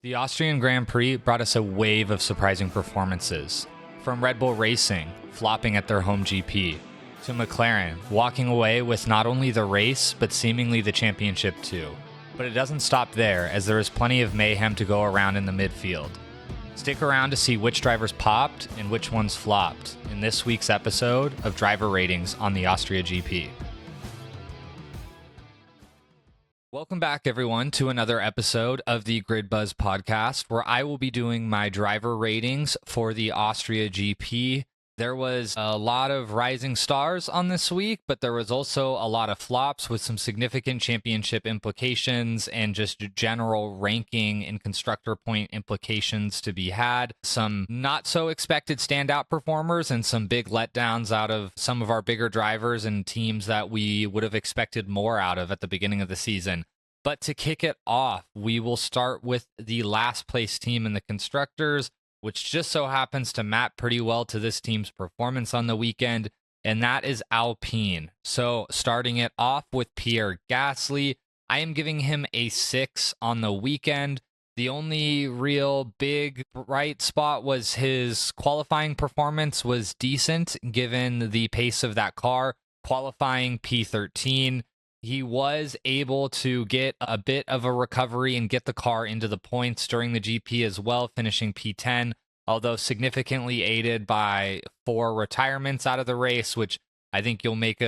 The Austrian Grand Prix brought us a wave of surprising performances. From Red Bull Racing, flopping at their home GP, to McLaren, walking away with not only the race, but seemingly the championship too. But it doesn't stop there, as there is plenty of mayhem to go around in the midfield. Stick around to see which drivers popped and which ones flopped in this week's episode of Driver Ratings on the Austria GP. Welcome back, everyone, to another episode of the Grid Buzz podcast, where I will be doing my driver ratings for the Austria GP. There was a lot of rising stars on this week, but there was also a lot of flops with some significant championship implications and just general ranking and constructor point implications to be had. Some not so expected standout performers and some big letdowns out of some of our bigger drivers and teams that we would have expected more out of at the beginning of the season. But to kick it off, we will start with the last place team in the constructors, which just so happens to map pretty well to this team's performance on the weekend, and that is Alpine. So starting it off with Pierre Gasly, I am giving him a 6 on the weekend. The only real big bright spot was his qualifying performance was decent given the pace of that car, qualifying P13. He was able to get a bit of a recovery and get the car into the points during the GP as well, finishing P10, although significantly aided by 4 retirements out of the race, which I think could make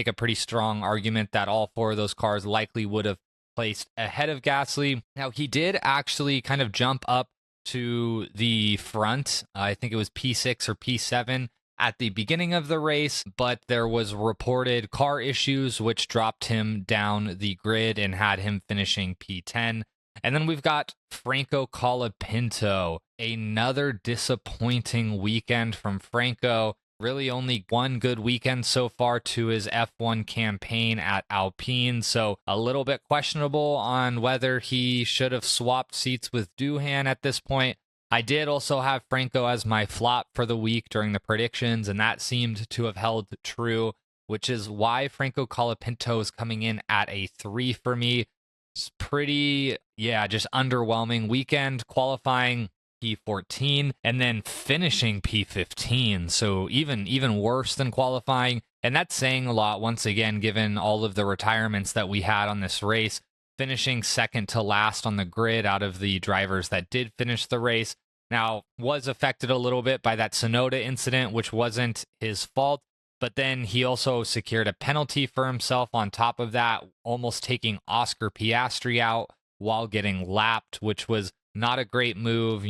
a pretty strong argument that all 4 of those cars likely would have placed ahead of Gasly. Now, he did actually kind of jump up to the front. I think it was P6 or P7 at the beginning of the race, but there was reported car issues which dropped him down the grid and had him finishing P10. And then we've got Franco Colapinto, another disappointing weekend from Franco. Really only one good weekend so far to his F1 campaign at Alpine, so a little bit questionable on whether he should have swapped seats with Doohan at this point. I did also have Franco as my flop for the week during the predictions, and that seemed to have held true, which is why Franco Colapinto is coming in at a 3 for me. It's pretty, just underwhelming weekend, qualifying P14 and then finishing P15. So even worse than qualifying. And that's saying a lot once again, given all of the retirements that we had on this race. Finishing second to last on the grid out of the drivers that did finish the race. Now, was affected a little bit by that Sonoda incident, which wasn't his fault, but then he also secured a penalty for himself on top of that, almost taking Oscar Piastri out while getting lapped, which was not a great move.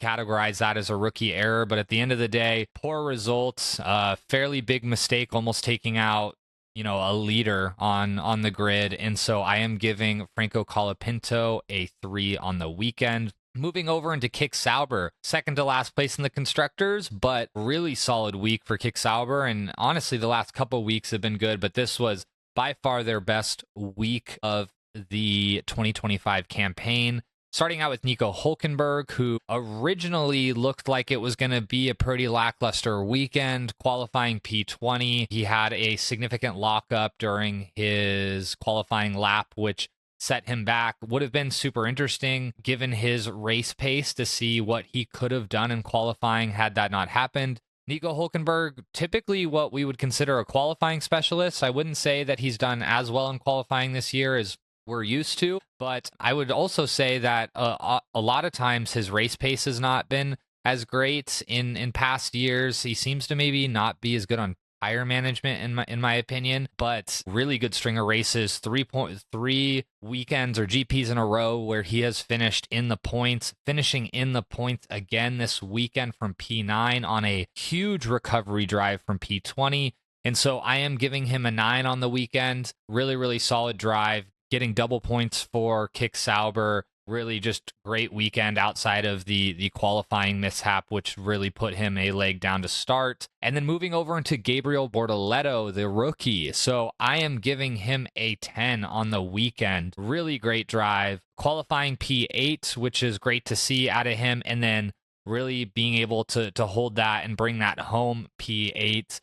Categorize that as a rookie error, but at the end of the day, poor results, fairly big mistake, almost taking out a leader on the grid. And so I am giving Franco Colapinto a 3 on the weekend. Moving over into Kick Sauber, second to last place in the constructors, but really solid week for Kick Sauber. And honestly, the last couple weeks have been good, but this was by far their best week of the 2025 campaign. Starting out with Nico Hülkenberg, who originally looked like it was going to be a pretty lackluster weekend, qualifying P20. He had a significant lockup during his qualifying lap, which set him back. Would have been super interesting, given his race pace, to see what he could have done in qualifying had that not happened. Nico Hülkenberg, typically what we would consider a qualifying specialist. I wouldn't say that he's done as well in qualifying this year as we're used to, but I would also say that a lot of times his race pace has not been as great in past years. He seems to maybe not be as good on tire management in my opinion, but really good string of races, 3 weekends or GPs in a row where he has finished in the points, finishing in the points again this weekend from P9 on a huge recovery drive from P20. And so I am giving him a 9 on the weekend. Really, really solid drive. Getting double points for Kick Sauber. Really just great weekend outside of the qualifying mishap, which really put him a leg down to start. And then moving over into Gabriel Bortoleto, the rookie. So I am giving him a 10 on the weekend. Really great drive. Qualifying P8, which is great to see out of him. And then really being able to hold that and bring that home P8.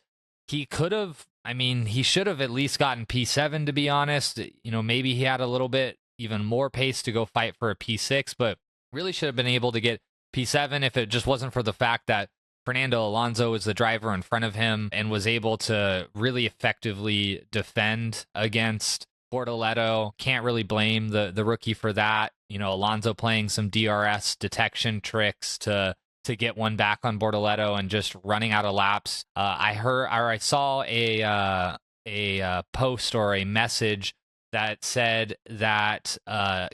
He could have, he should have at least gotten P7, to be honest. Maybe he had a little bit even more pace to go fight for a P6, but Really should have been able to get P7 if it just wasn't for the fact that Fernando Alonso was the driver in front of him and was able to really effectively defend against Bortoleto. Can't really blame the rookie for that. Alonso playing some DRS detection tricks to get one back on Bortoleto and just running out of laps. I saw a post or a message that said that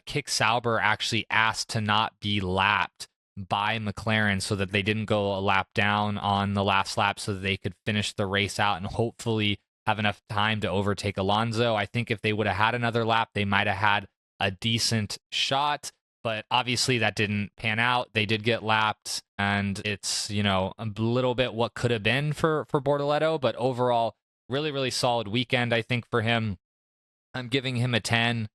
Kick Sauber actually asked to not be lapped by McLaren so that they didn't go a lap down on the last lap so that they could finish the race out and hopefully have enough time to overtake Alonso. I think if they would have had another lap, they might have had a decent shot, but obviously that didn't pan out. They did get lapped, and it's, a little bit what could have been for Bortoleto, but overall, really, really solid weekend, I think, for him. I'm giving him a 10,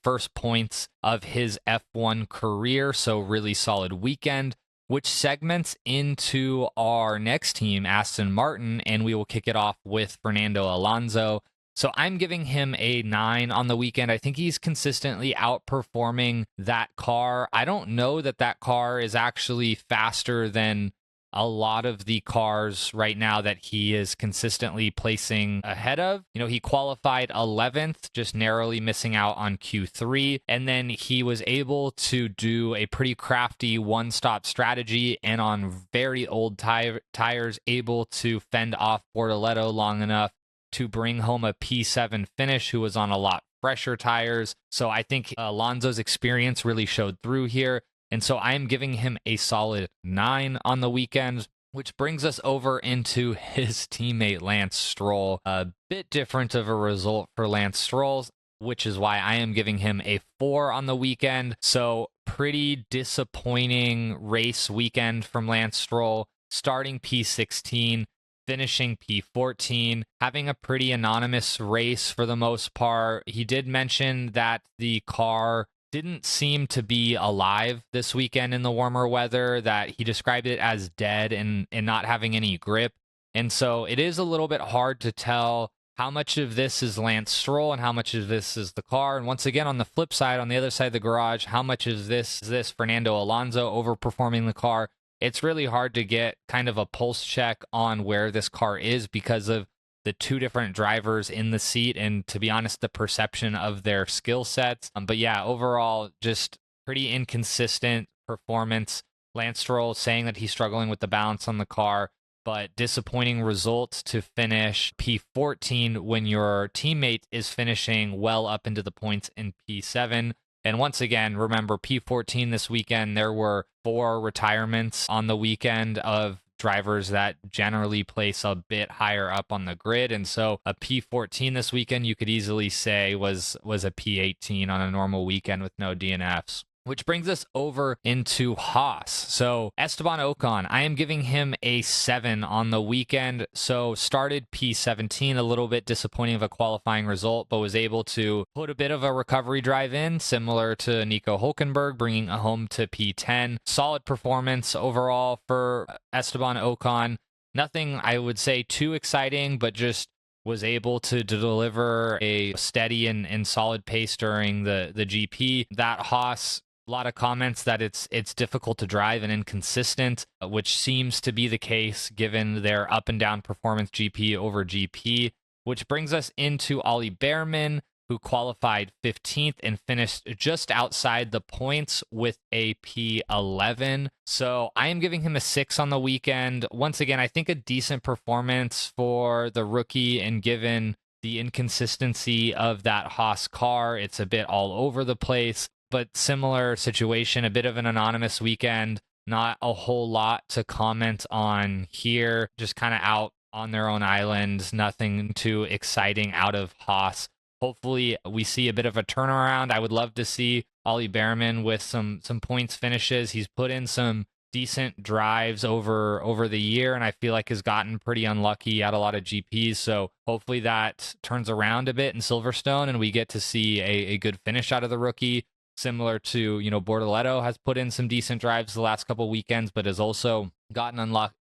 first points of his F1 career, so really solid weekend, which segments into our next team, Aston Martin, and we will kick it off with Fernando Alonso. So I'm giving him a 9 on the weekend. I think he's consistently outperforming that car. I don't know that car is actually faster than a lot of the cars right now that he is consistently placing ahead of. He qualified 11th, just narrowly missing out on Q3. And then he was able to do a pretty crafty one-stop strategy and on very old tires, able to fend off Bortoleto long enough to bring home a P7 finish, who was on a lot fresher tires. So I think Alonso's experience really showed through here. And so I'm giving him a solid 9 on the weekend, which brings us over into his teammate Lance Stroll. A bit different of a result for Lance Stroll, which is why I am giving him a 4 on the weekend. So pretty disappointing race weekend from Lance Stroll, starting P16, finishing P14, having a pretty anonymous race for the most part. He did mention that the car didn't seem to be alive this weekend in the warmer weather, that he described it as dead and not having any grip. And so it is a little bit hard to tell how much of this is Lance Stroll and how much of this is the car. And once again, on the flip side, on the other side of the garage, how much is this Fernando Alonso overperforming the car? It's really hard to get kind of a pulse check on where this car is because of the two different drivers in the seat and, to be honest, the perception of their skill sets. But yeah, overall, just pretty inconsistent performance. Lance Stroll saying that he's struggling with the balance on the car, but disappointing results to finish P14 when your teammate is finishing well up into the points in P7. And once again, remember, P14 this weekend, there were 4 retirements on the weekend of drivers that generally place a bit higher up on the grid. And so a P14 this weekend, you could easily say was a P18 on a normal weekend with no DNFs. Which brings us over into Haas. So Esteban Ocon, I am giving him a 7 on the weekend. So started P17, a little bit disappointing of a qualifying result, but was able to put a bit of a recovery drive in, similar to Nico Hulkenberg, bringing it home to P10. Solid performance overall for Esteban Ocon. Nothing, I would say, too exciting, but just was able to deliver a steady and solid pace during the GP. That Haas, a lot of comments that it's difficult to drive and inconsistent, which seems to be the case given their up and down performance GP over GP, which brings us into Ollie Behrman, who qualified 15th and finished just outside the points with a P11. So I am giving him a 6 on the weekend. Once again, I think a decent performance for the rookie, and given the inconsistency of that Haas car, it's a bit all over the place. But similar situation, a bit of an anonymous weekend, not a whole lot to comment on here, just kind of out on their own island, nothing too exciting out of Haas. Hopefully we see a bit of a turnaround. I would love to see Ollie Behrman with some points finishes. He's put in some decent drives over the year, and I feel like has gotten pretty unlucky at a lot of GPs. So hopefully that turns around a bit in Silverstone and we get to see a good finish out of the rookie. Similar to, Bortoleto has put in some decent drives the last couple weekends, but has also gotten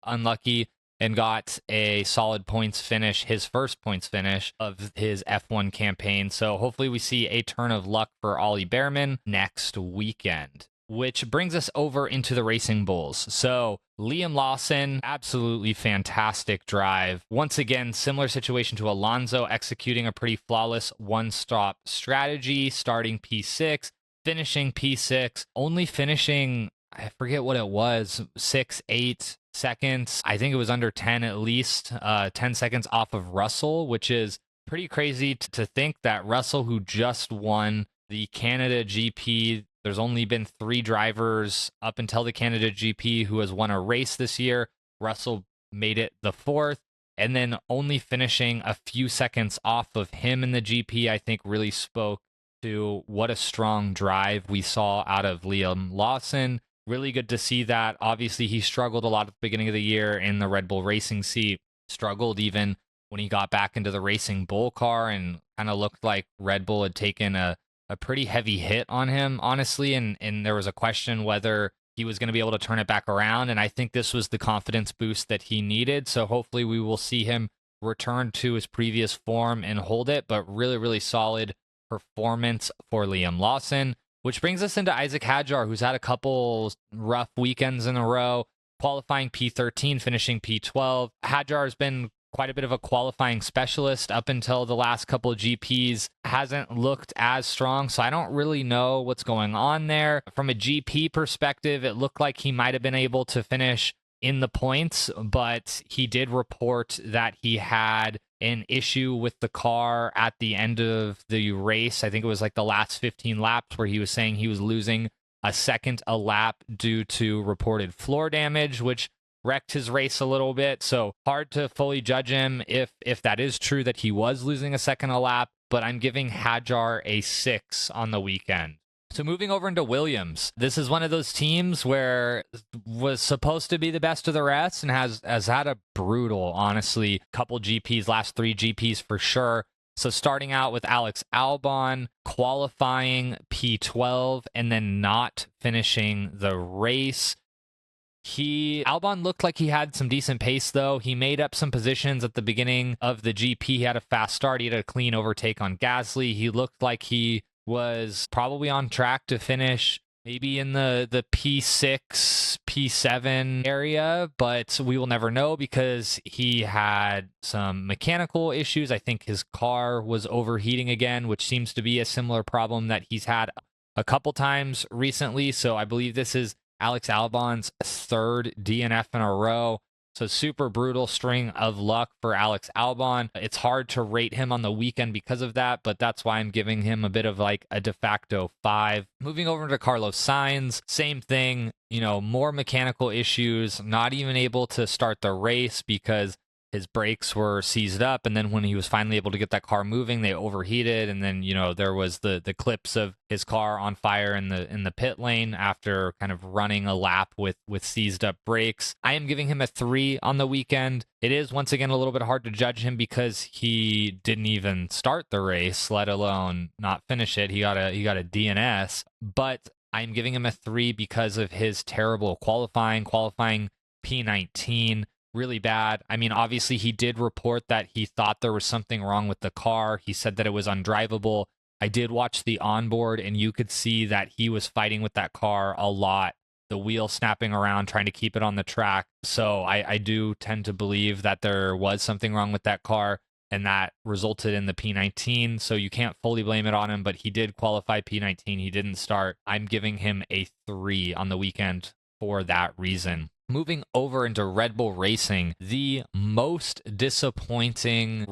unlucky and got a solid points finish, his first points finish of his F1 campaign. So hopefully we see a turn of luck for Ollie Behrman next weekend. which brings us over into the Racing Bulls. So Liam Lawson, absolutely fantastic drive. Once again, similar situation to Alonso, executing a pretty flawless one-stop strategy, starting P6, finishing P6, only finishing, I forget what it was, 6, 8 seconds. I think it was under 10 at least, 10 seconds off of Russell, which is pretty crazy to think that Russell, who just won the Canada GP, there's only been 3 drivers up until the Canada GP who has won a race this year. Russell made it the 4th, and then only finishing a few seconds off of him in the GP, I think really spoke to what a strong drive we saw out of Liam Lawson. Really good to see that. Obviously, he struggled a lot at the beginning of the year in the Red Bull Racing seat, struggled even when he got back into the Racing Bull car, and kind of looked like Red Bull had taken a pretty heavy hit on him, honestly, and there was a question whether he was going to be able to turn it back around, and I think this was the confidence boost that he needed, so hopefully we will see him return to his previous form and hold it, but really, really solid performance for Liam Lawson, which brings us into Isaac Hadjar, who's had a couple rough weekends in a row, qualifying P13, finishing P12. Hadjar has been quite a bit of a qualifying specialist up until the last couple of GPs, hasn't looked as strong, so I don't really know what's going on there. From a GP perspective, it looked like he might have been able to finish in the points, but he did report that he had an issue with the car at the end of the race. I think it was like the last 15 laps where he was saying he was losing a second a lap due to reported floor damage, which wrecked his race a little bit. So hard to fully judge him if that is true that he was losing a second a lap, but I'm giving Hadjar a 6 on the weekend. So moving over into Williams, this is one of those teams where was supposed to be the best of the rest and has had a brutal, honestly, couple GPs, last 3 GPs for sure. So starting out with Alex Albon, qualifying P12 and then not finishing the race. Albon looked like he had some decent pace, though. He made up some positions at the beginning of the GP. He had a fast start. He had a clean overtake on Gasly. He looked like he was probably on track to finish maybe in the P6, P7 area, but we will never know because he had some mechanical issues. I think his car was overheating again, which seems to be a similar problem that he's had a couple times recently. So I believe this is Alex Albon's 3rd DNF in a row. So super brutal string of luck for Alex Albon. It's hard to rate him on the weekend because of that, but that's why I'm giving him a bit of like a de facto 5. Moving over to Carlos Sainz, same thing, more mechanical issues, not even able to start the race because his brakes were seized up, and then when he was finally able to get that car moving, they overheated, and then there was the clips of his car on fire in the pit lane after kind of running a lap with seized up brakes. I am giving him a 3 on the weekend. It is once again a little bit hard to judge him because he didn't even start the race, let alone not finish it. He got a DNS, but I'm giving him a 3 because of his terrible qualifying P19. Really bad. I mean, obviously, he did report that he thought there was something wrong with the car. He said that it was undrivable. I did watch the onboard, and you could see that he was fighting with that car a lot. The wheel snapping around, trying to keep it on the track. So I do tend to believe that there was something wrong with that car, and that resulted in the P19. So you can't fully blame it on him, but he did qualify P19. He didn't start. I'm giving him a 3 on the weekend for that reason. Moving over into Red Bull Racing, the most disappointing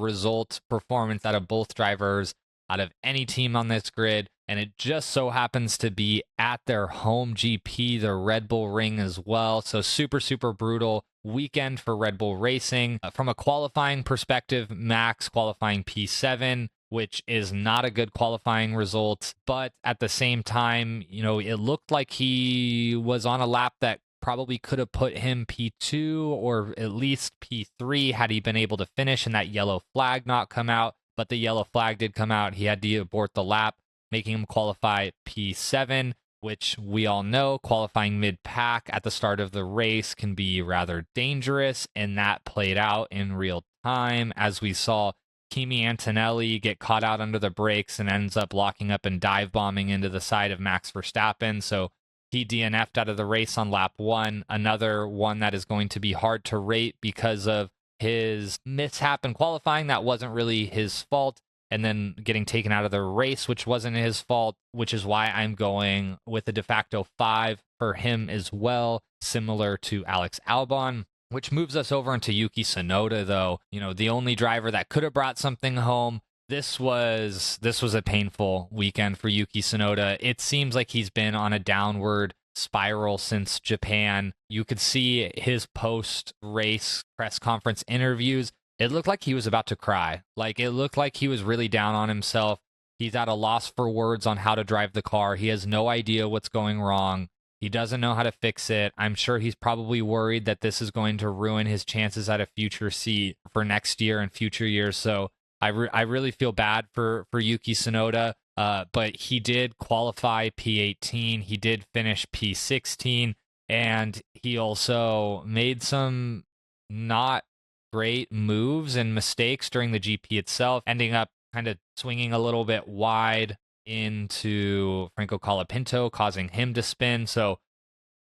performance out of both drivers, out of any team on this grid, and it just so happens to be at their home GP, the Red Bull Ring as well. So super, super brutal weekend for Red Bull Racing. From a qualifying perspective, Max qualifying P7, which is not a good qualifying result, but at the same time, it looked like he was on a lap that probably could have put him P2 or at least P3 had he been able to finish and that yellow flag not come out. But the yellow flag did come out. He had to abort the lap, making him qualify P7, which we all know qualifying mid-pack at the start of the race can be rather dangerous. And that played out in real time as we saw Kimi Antonelli get caught out under the brakes and ends up locking up and dive bombing into the side of Max Verstappen. So he DNF'd out of the race on lap 1. Another one that is going to be hard to rate because of his mishap in qualifying. That wasn't really his fault. And then getting taken out of the race, which wasn't his fault, which is why I'm going with a de facto 5 for him as well, similar to Alex Albon. Which moves us over into Yuki Tsunoda, though. You know, the only driver that could have brought something home. This was a painful weekend for Yuki Tsunoda. It seems like he's been on a downward spiral since Japan. You could see his post-race press conference interviews. It looked like he was about to cry. Like, it looked like he was really down on himself. He's at a loss for words on how to drive the car. He has no idea what's going wrong. He doesn't know how to fix it. I'm sure he's probably worried that this is going to ruin his chances at a future seat for next year and future years. So I really feel bad for Yuki Tsunoda, but he did qualify P18. He did finish P16, and he also made some not great moves and mistakes during the GP itself, ending up kind of swinging a little bit wide into Franco Colapinto, causing him to spin. So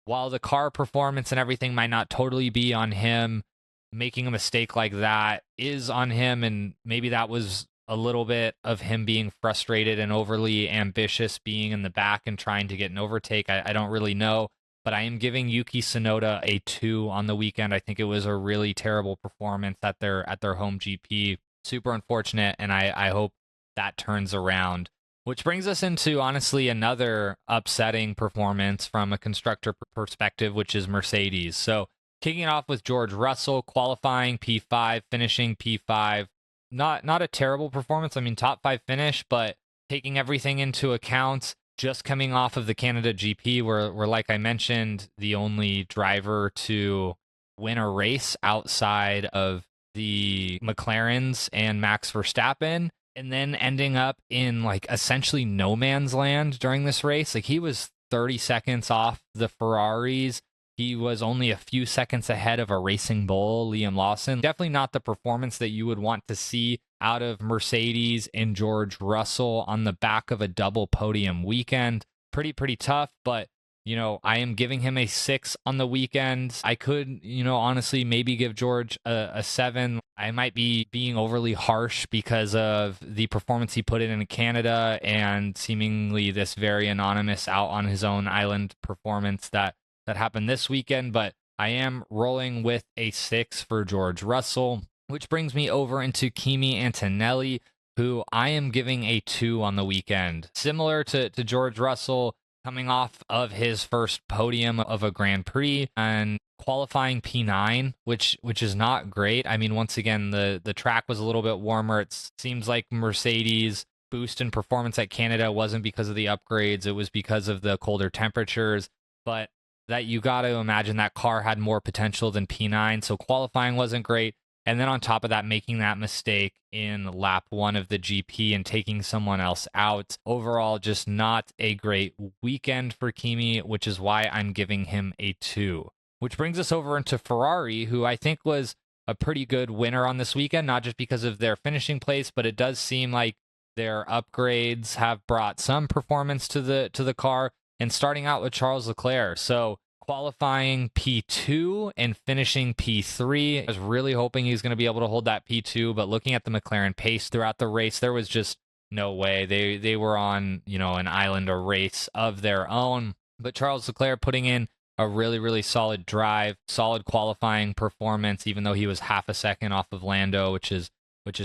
while the car performance and everything might not totally be on him, making a mistake like that is on him, and maybe that was a little bit of him being frustrated and overly ambitious, being in the back and trying to get an overtake. I don't really know, but I am giving Yuki Tsunoda a 2 on the weekend. I think it was a really terrible performance at their home GP. Super unfortunate, and I hope that turns around. Which brings us into, honestly, another upsetting performance from a constructor perspective, which is Mercedes. So kicking it off with George Russell, qualifying P5, finishing P5. Not a terrible performance. I mean, top 5 finish, but taking everything into account, just coming off of the Canada GP, where like I mentioned, the only driver to win a race outside of the McLarens and Max Verstappen, and then ending up in like essentially no man's land during this race. Like, he was 30 seconds off the Ferraris. He was only a few seconds ahead of a racing bull, Liam Lawson. Definitely not the performance that you would want to see out of Mercedes and George Russell on the back of a double podium weekend. Pretty tough, but you know, I am giving him a 6 on the weekend. I could, honestly maybe give George a 7. I might be being overly harsh because of the performance he put in Canada and seemingly this very anonymous out on his own island performance that happened this weekend, but I am rolling with a 6 for George Russell, which brings me over into Kimi Antonelli, who I am giving a 2 on the weekend. Similar to George Russell, coming off of his first podium of a Grand Prix and qualifying P9, which is not great. I mean, once again, the track was a little bit warmer. It seems like Mercedes' boost in performance at Canada wasn't because of the upgrades. It was because of the colder temperatures. But that you got to imagine that car had more potential than P9, so qualifying wasn't great. And then on top of that, making that mistake in lap 1 of the GP and taking someone else out. Overall, just not a great weekend for Kimi, which is why I'm giving him a 2. Which brings us over into Ferrari, who I think was a pretty good winner on this weekend, not just because of their finishing place, but it does seem like their upgrades have brought some performance to the car. And starting out with Charles Leclerc. So qualifying P2 and finishing P3. I was really hoping he's going to be able to hold that P2, but looking at the McLaren pace throughout the race, there was just no way. They were on, an island, a race of their own. But Charles Leclerc putting in a really solid drive, solid qualifying performance, even though he was half a second off of Lando, which is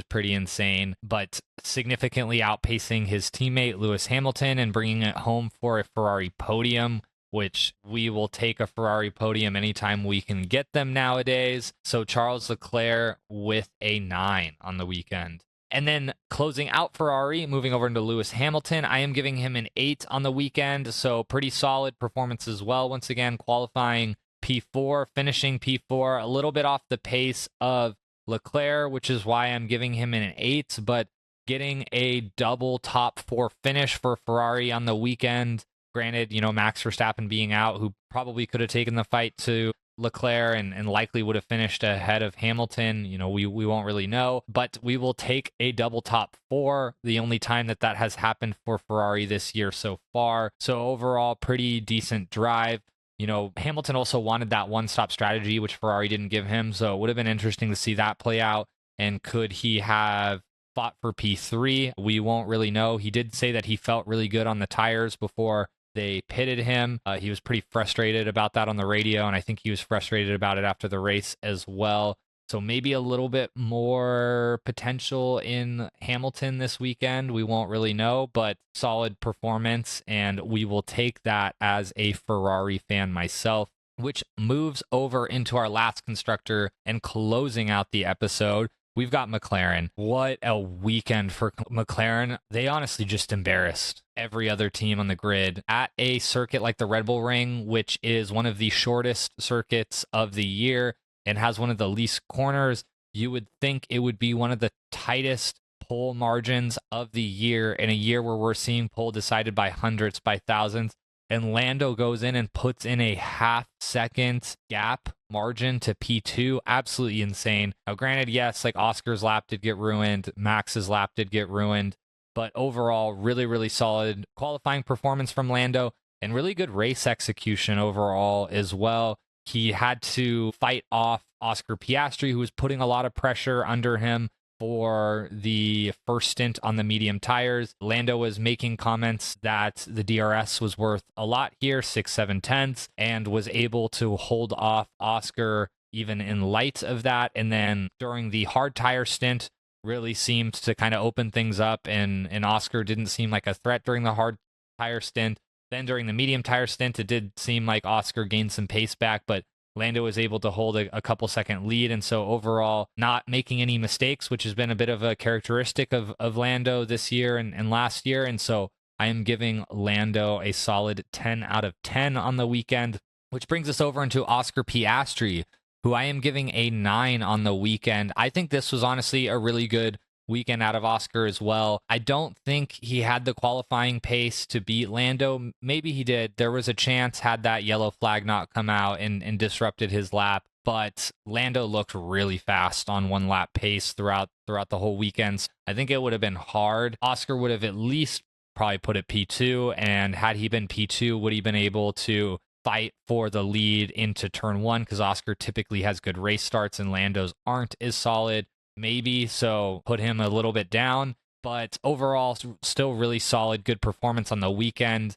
pretty insane, but significantly outpacing his teammate Lewis Hamilton and bringing it home for a Ferrari podium, which we will take a Ferrari podium anytime we can get them nowadays. So Charles Leclerc with a 9 on the weekend. And then closing out Ferrari, moving over into Lewis Hamilton, I am giving him an 8 on the weekend, so pretty solid performance as well. Once again, qualifying P4, finishing P4, a little bit off the pace of Leclerc, which is why I'm giving him an 8, but getting a double top 4 finish for Ferrari on the weekend. Granted, Max Verstappen being out, who probably could have taken the fight to Leclerc and likely would have finished ahead of Hamilton. We won't really know, but we will take a double top 4, the only time that has happened for Ferrari this year so far. So overall, pretty decent drive. Hamilton also wanted that one-stop strategy, which Ferrari didn't give him. So it would have been interesting to see that play out. And could he have fought for P3? We won't really know. He did say that he felt really good on the tires before they pitted him. He was pretty frustrated about that on the radio, and I think he was frustrated about it after the race as well. So maybe a little bit more potential in Hamilton this weekend. We won't really know, but solid performance, and we will take that as a Ferrari fan myself, which moves over into our last constructor and closing out the episode. We've got McLaren. What a weekend for McLaren. They honestly just embarrassed every other team on the grid at a circuit like the Red Bull Ring, which is one of the shortest circuits of the year and has one of the least corners. You would think it would be one of the tightest pole margins of the year, in a year where we're seeing pole decided by hundreds, by thousands. And Lando goes in and puts in a half-second gap margin to P2. Absolutely insane. Now, granted, yes, like Oscar's lap did get ruined, Max's lap did get ruined, but overall, really, really solid qualifying performance from Lando and really good race execution overall as well. He had to fight off Oscar Piastri, who was putting a lot of pressure under him for the first stint on the medium tires. Lando was making comments that the DRS was worth a lot here, 6/7/10, and was able to hold off Oscar even in light of that. And then during the hard tire stint, really seemed to kind of open things up, and Oscar didn't seem like a threat during the hard tire stint. Then during the medium tire stint, it did seem like Oscar gained some pace back, but Lando was able to hold a couple second lead. And so overall, not making any mistakes, which has been a bit of a characteristic of Lando this year and last year. And so I am giving Lando a solid 10 out of 10 on the weekend, which brings us over into Oscar Piastri, who I am giving a 9 on the weekend. I think this was honestly a really good weekend out of Oscar as well. I don't think he had the qualifying pace to beat Lando. Maybe he did. There was a chance had that yellow flag not come out and disrupted his lap. But Lando looked really fast on one lap pace throughout the whole weekend. I think it would have been hard. Oscar would have at least probably put it P2, and had he been P2, would he been able to fight for the lead into turn 1? Because Oscar typically has good race starts and Lando's aren't as solid. Maybe, so put him a little bit down, but overall still really solid, good performance on the weekend,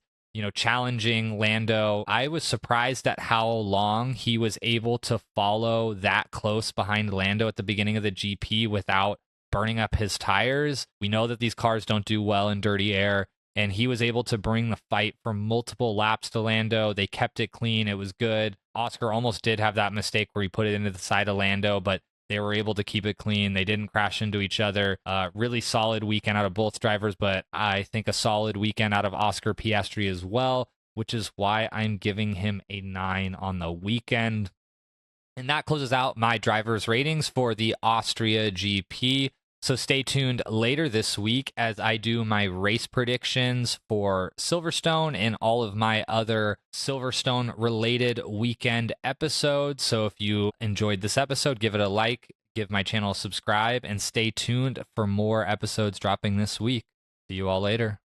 challenging Lando. I was surprised at how long he was able to follow that close behind Lando at the beginning of the GP without burning up his tires. We know that these cars don't do well in dirty air, and he was able to bring the fight for multiple laps to Lando. They kept it clean. It was good. Oscar almost did have that mistake where he put it into the side of Lando, but they were able to keep it clean. They didn't crash into each other. Really solid weekend out of both drivers, but I think a solid weekend out of Oscar Piastri as well, which is why I'm giving him a 9 on the weekend. And that closes out my driver's ratings for the Austria GP. So stay tuned later this week as I do my race predictions for Silverstone and all of my other Silverstone related weekend episodes. So if you enjoyed this episode, give it a like, give my channel a subscribe, and stay tuned for more episodes dropping this week. See you all later.